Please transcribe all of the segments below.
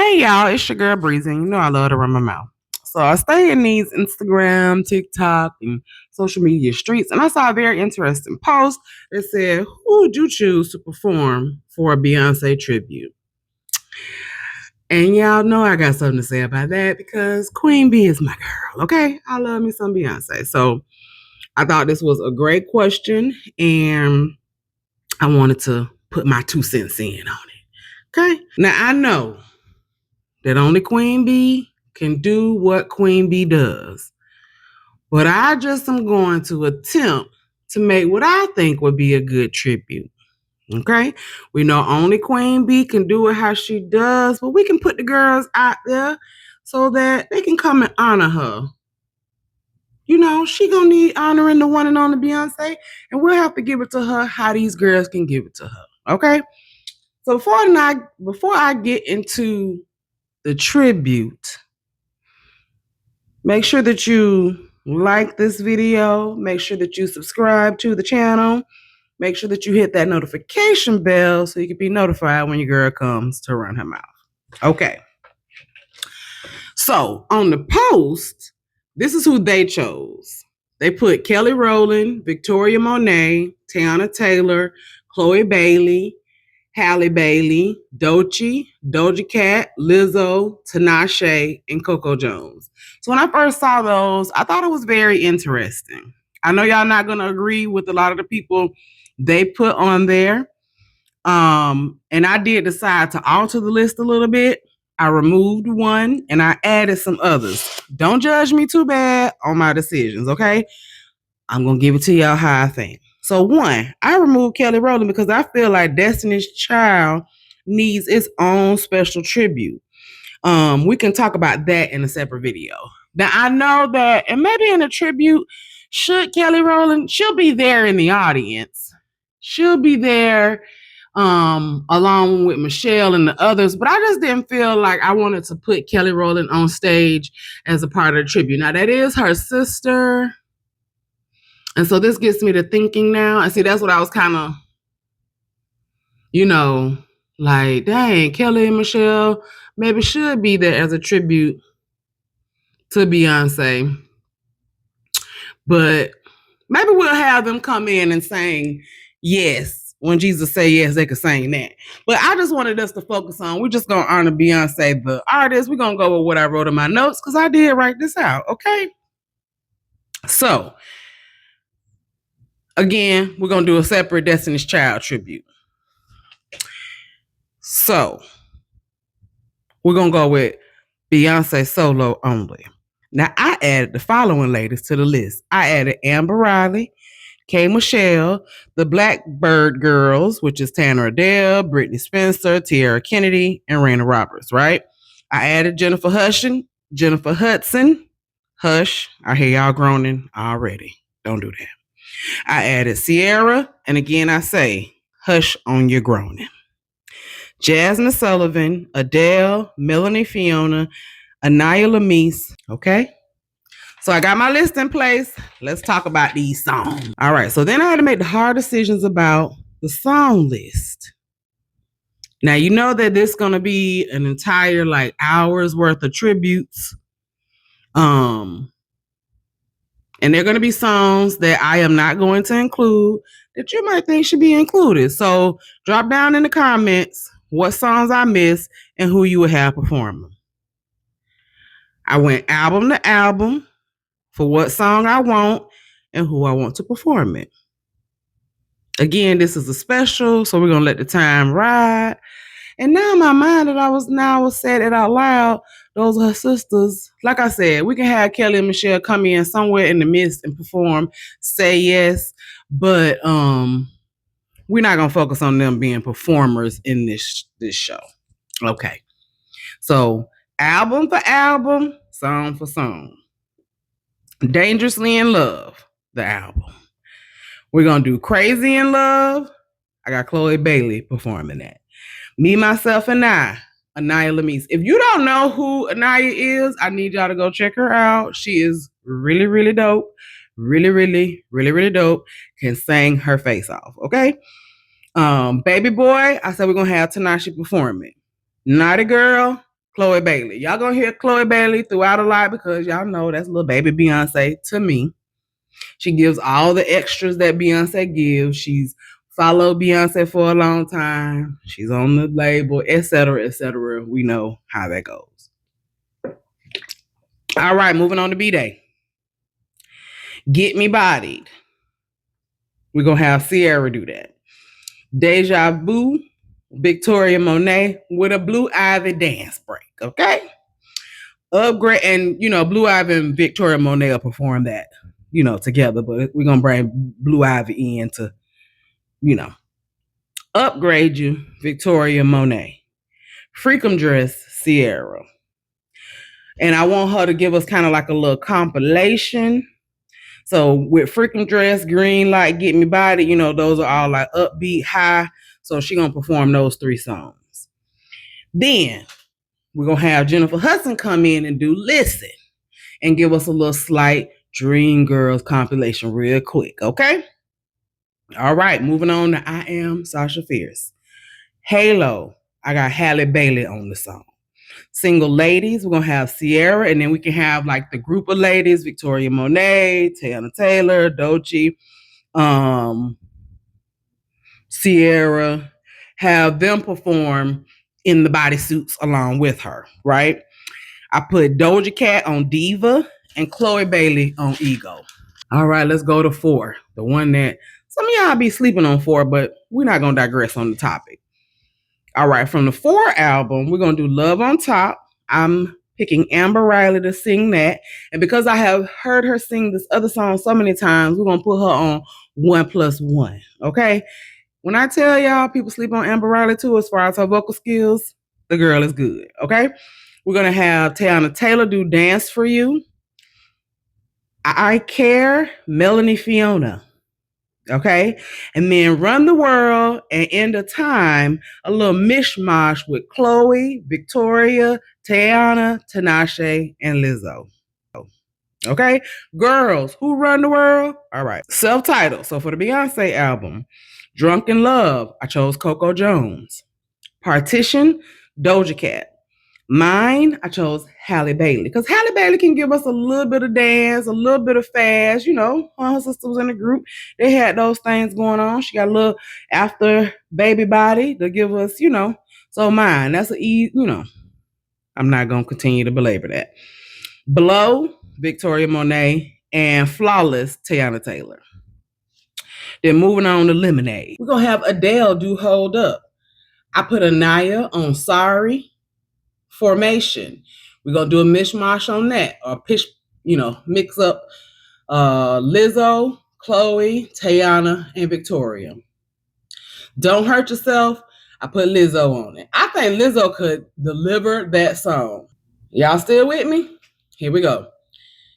Hey y'all, it's your girl Breezy. And you know I love to run my mouth. So I stay in these Instagram, TikTok, and social media streets, and I saw a very interesting post that said, "Who would you choose to perform for a Beyonce tribute?" And y'all know I got something to say about that because Queen Bee is my girl. Okay, I love me some Beyonce. So I thought this was a great question, and I wanted to put my 2 cents in on it. Okay, now I know that only Queen Bee can do what Queen Bee does. But I just am going to attempt to make what I think would be a good tribute. Okay? We know only Queen Bee can do it how she does, but we can put the girls out there so that they can come and honor her. You know, she gonna need honoring the one and only Beyonce, and we'll have to give it to her how these girls can give it to her. Okay? So before I get into the tribute, make sure that you like this video. Make sure that you subscribe to the channel. Make sure that you hit that notification bell so you can be notified when your girl comes to run her mouth. Okay. So on the post, this is who they chose. They put Kelly Rowland, Victoria Monet, Tiana Taylor, Chloe Bailey, Halle Bailey, Doja Cat, Lizzo, Tinashe, and Coco Jones. So when I first saw those, I thought it was very interesting. I know y'all not going to agree with a lot of the people they put on there. And I did decide to alter the list a little bit. I removed one and I added some others. Don't judge me too bad on my decisions, okay? I'm going to give it to y'all how I think. So one, I removed Kelly Rowland because I feel like Destiny's Child needs its own special tribute. We can talk about that in a separate video. Now I know that, and maybe in a tribute, should Kelly Rowland, she'll be there in the audience. She'll be there along with Michelle and the others, but I just didn't feel like I wanted to put Kelly Rowland on stage as a part of the tribute. Now that is her sister. And so this gets me to thinking now. And see, that's what I was kind of, like, dang, Kelly and Michelle maybe should be there as a tribute to Beyonce. But maybe we'll have them come in and sing yes. When Jesus say yes, they could sing that. But I just wanted us to focus on, we're just going to honor Beyonce, the artist. We're going to go with what I wrote in my notes because I did write this out, okay? So, again, we're going to do a separate Destiny's Child tribute. So, we're going to go with Beyonce solo only. Now, I added the following ladies to the list. I added Amber Riley, K. Michelle, the Blackbird Girls, which is Tanner Adele, Brittany Spencer, Tiara Kennedy, and Raina Roberts, right? I added Jennifer Hudson. Hush, I hear y'all groaning already. Don't do that. I added Sierra, and again I say, hush on your groaning. Jasmine Sullivan, Adele, Melanie Fiona, Anaya Lamise, okay? So I got my list in place. Let's talk about these songs. All right, so then I had to make the hard decisions about the song list. Now, you know that this is going to be an entire hours worth of tributes. And they're going to be songs that I am not going to include that you might think should be included. So drop down in the comments what songs I missed and who you would have performing. I went album to album for what song I want and who I want to perform it. Again, this is a special, so we're going to let the time ride. And now in my mind that I was said it out loud, those are her sisters. Like I said, we can have Kelly and Michelle come in somewhere in the midst and perform Say Yes, but we're not going to focus on them being performers in this show. Okay. So, album for album, song for song. Dangerously in Love, the album. We're going to do Crazy in Love. I got Chloe Bailey performing that. Me, Myself, and I, Anaya Lamise. If you don't know who Anaya is, I need y'all to go check her out. She is really, really dope. Really, really, really, really dope. Can sing her face off, okay? Baby Boy, I said we're going to have Tinashe perform it. Naughty Girl, Chloe Bailey. Y'all gonna hear Chloe Bailey throughout a lot because y'all know that's little baby Beyonce to me. She gives all the extras that Beyonce gives. She's followed Beyonce for a long time. She's on the label, etc., etc. We know how that goes. All right, moving on to B-Day. Get Me Bodied. We're going to have Ciara do that. Deja Vu, Victoria Monet with a Blue Ivy dance break, okay? Upgrade, and, Blue Ivy and Victoria Monet will perform that, together, but we're going to bring Blue Ivy in to, upgrade you, Victoria Monet. Freakum Dress, Ciara. And I want her to give us kind of like a little compilation. So with Freakum Dress, Green Light, Get Me Body, those are all like upbeat, high. So she going to perform those 3 songs. Then we're going to have Jennifer Hudson come in and do Listen and give us a little slight Dream Girls compilation real quick, okay? All right, moving on to I Am Sasha Fierce. Halo, I got Halle Bailey on the song. Single Ladies, we're going to have Ciara, and then we can have like the group of ladies, Victoria Monet, Tiana Taylor, Doechii, Ciara, have them perform in the bodysuits along with her, right? I put Doja Cat on Diva and Chloe Bailey on Ego. All right, let's go to 4. The one that some of y'all be sleeping on 4, but we're not going to digress on the topic. All right, from the 4 album, we're going to do Love on Top. I'm picking Amber Riley to sing that. And because I have heard her sing this other song so many times, we're going to put her on 1+1, okay? When I tell y'all people sleep on Amber Riley too as far as her vocal skills, the girl is good, okay? We're going to have Tiana Taylor do Dance for You. I Care, Melanie Fiona. Okay, and then Run the World and End of Time, a little mishmash with Chloe, Victoria, Teyana, Tinashe, and Lizzo. Okay, girls, who run the world? All right, self-titled. So for the Beyonce album, Drunk in Love, I chose Coco Jones. Partition, Doja Cat. Mine, I chose Halle Bailey because Halle Bailey can give us a little bit of dance, a little bit of fast. Her sister was in the group. They had those things going on. She got a little after baby body to give us, So mine, that's an E, I'm not going to continue to belabor that. Blow, Victoria Monet, and Flawless, Tiana Taylor. Then moving on to Lemonade. We're going to have Adele do Hold Up. I put Anaya on Sorry. Formation. We're going to do a mishmash on that or mix up Lizzo, Chloe, Teyana, and Victoria. Don't Hurt Yourself. I put Lizzo on it. I think Lizzo could deliver that song. Y'all still with me? Here we go.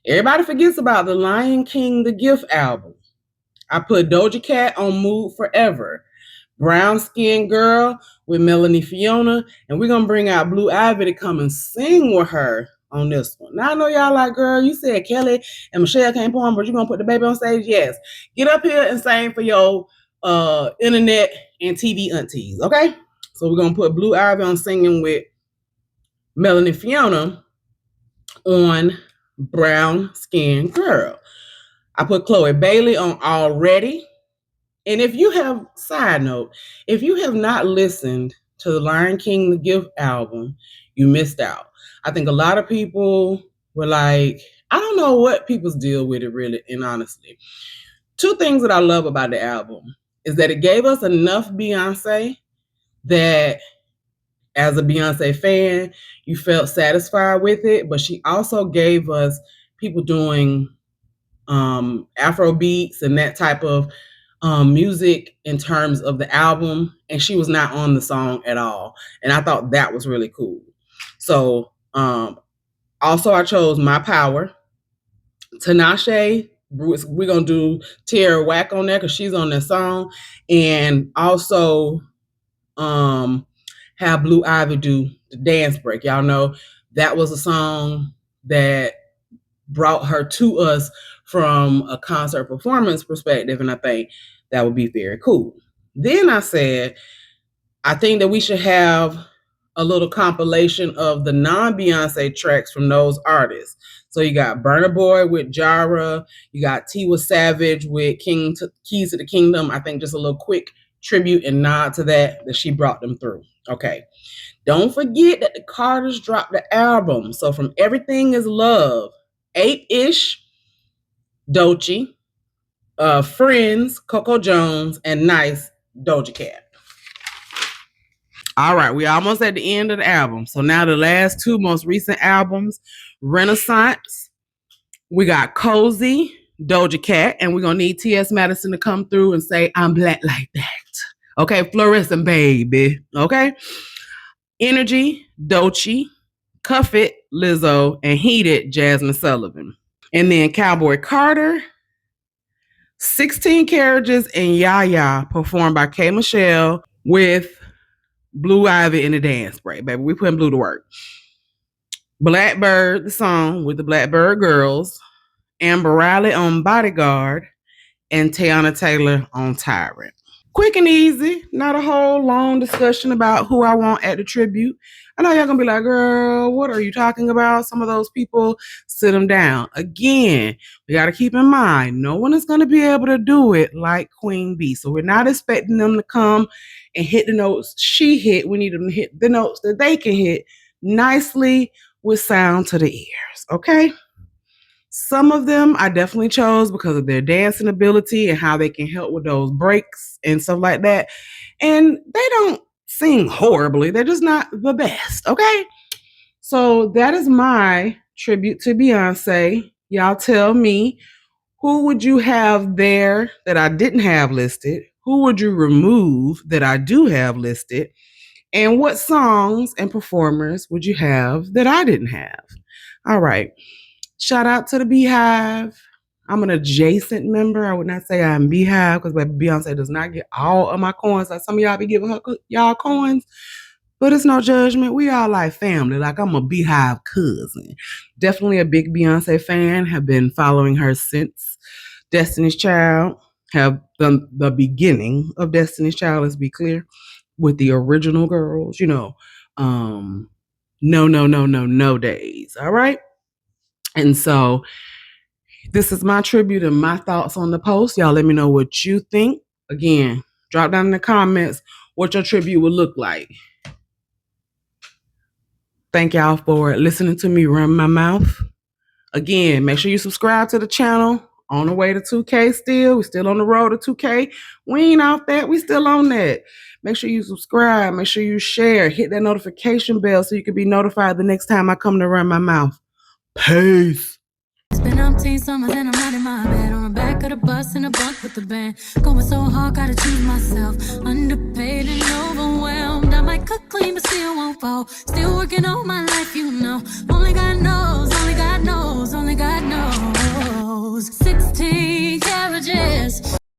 Everybody forgets about the Lion King, The Gift album. I put Doja Cat on Mood Forever. Brown Skin Girl with Melanie Fiona, and we're going to bring out Blue Ivy to come and sing with her on this one. Now, I know y'all like, girl, you said Kelly and Michelle can't perform, but you're going to put the baby on stage? Yes. Get up here and sing for your internet and TV aunties, okay? So we're going to put Blue Ivy on singing with Melanie Fiona on Brown Skin Girl. I put Chloe Bailey on Already. And if you have not listened to the Lion King, The Gift album, you missed out. I think a lot of people were like, I don't know what people's deal with it really, and honestly. 2 things that I love about the album is that it gave us enough Beyonce that as a Beyonce fan, you felt satisfied with it, but she also gave us people doing Afro beats and that type of music in terms of the album, and she was not on the song at all, and I thought that was really cool. So also I chose My Power. Tinashe, we're gonna do Tierra Whack on there because she's on that song, and also have Blue Ivy do the Dance Break. Y'all know that was a song that brought her to us from a concert performance perspective, and I think that would be very cool. Then I said, I think that we should have a little compilation of the non-Beyonce tracks from those artists. So you got Burna Boy with Jara, you got Tiwa Savage with Keys to the Kingdom. I think just a little quick tribute and nod to that she brought them through. Okay. Don't forget that the Carters dropped the album. So from Everything Is Love, 8-ish, Doechii, Friends, Coco Jones, and Nice, Doja Cat. All right, we're almost at the end of the album. So now the last two most recent albums, Renaissance, we got Cozy, Doja Cat, and we're going to need T.S. Madison to come through and say, I'm black like that. Okay, Fluorescent Baby. Okay. Energy, Doechii, Cuff It, Lizzo, and Heated, Jasmine Sullivan. And then Cowboy Carter, 16 Carriages, and Yaya, performed by K. Michelle with Blue Ivy in the dance break. Baby, we putting Blue to work. Blackbird, the song with the Blackbird Girls, Amber Riley on Bodyguard, and Teyana Taylor on Tyrant. Quick and easy, not a whole long discussion about who I want at the tribute. I know y'all gonna be like, girl, what are you talking about? Some of those people, sit them down. Again, we gotta keep in mind, no one is gonna be able to do it like Queen Bee. So we're not expecting them to come and hit the notes she hit. We need them to hit the notes that they can hit nicely with sound to the ears, okay? Some of them I definitely chose because of their dancing ability and how they can help with those breaks and stuff like that. And they don't sing horribly. They're just not the best, okay? So that is my tribute to Beyonce. Y'all tell me, who would you have there that I didn't have listed? Who would you remove that I do have listed? And what songs and performers would you have that I didn't have? All right. Shout out to the Beehive. I'm an adjacent member. I would not say I'm Beehive because Beyonce does not get all of my coins. Like some of y'all be giving her y'all coins, but it's no judgment. We all like family. Like I'm a Beehive cousin. Definitely a big Beyonce fan. Have been following her since Destiny's Child. Have done the beginning of Destiny's Child, let's be clear, with the original girls, no days. All right. And so this is my tribute and my thoughts on the post. Y'all let me know what you think. Again, drop down in the comments what your tribute would look like. Thank y'all for listening to me run my mouth. Again, make sure you subscribe to the channel. On the way to 2K still. We're still on the road to 2K. We ain't off that. We still on that. Make sure you subscribe. Make sure you share. Hit that notification bell so you can be notified the next time I come to run my mouth. Peace. It's been umpteen summers and I'm not in my bed. On the back of the bus in a bunk with the band. Going so hard, gotta choose myself. Underpaid and overwhelmed. I might cook clean, but still won't fall. Still working all my life, Only God knows.